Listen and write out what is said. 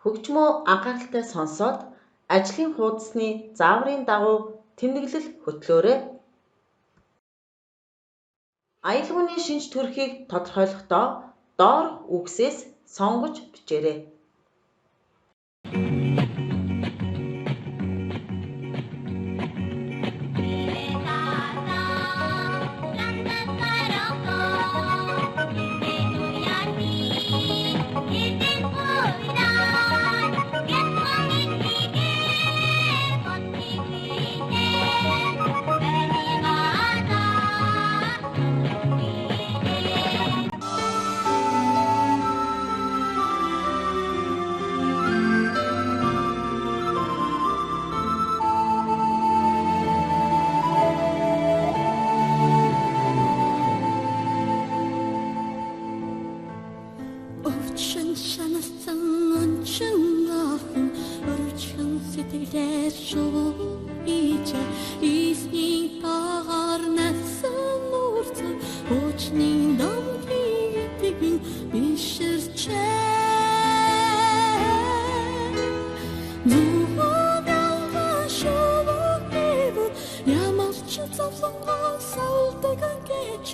Хөгжмөө анхааралтай сонсоод ажлын хуудасны зааврын дагуу тэмдэглэл хөтлөөрэй. Аялгауны шинж төрхийг тодорхойлохдоо доорх үгсээс сонгож бичээрэй. Өвчин шанасан өнчин охин өрчин сэтгэлээ шууж эсний тагаар насан үрцэн өчний намхийг бишэрчээ нүгэнга шуугив ямарч завсан салдаг гэж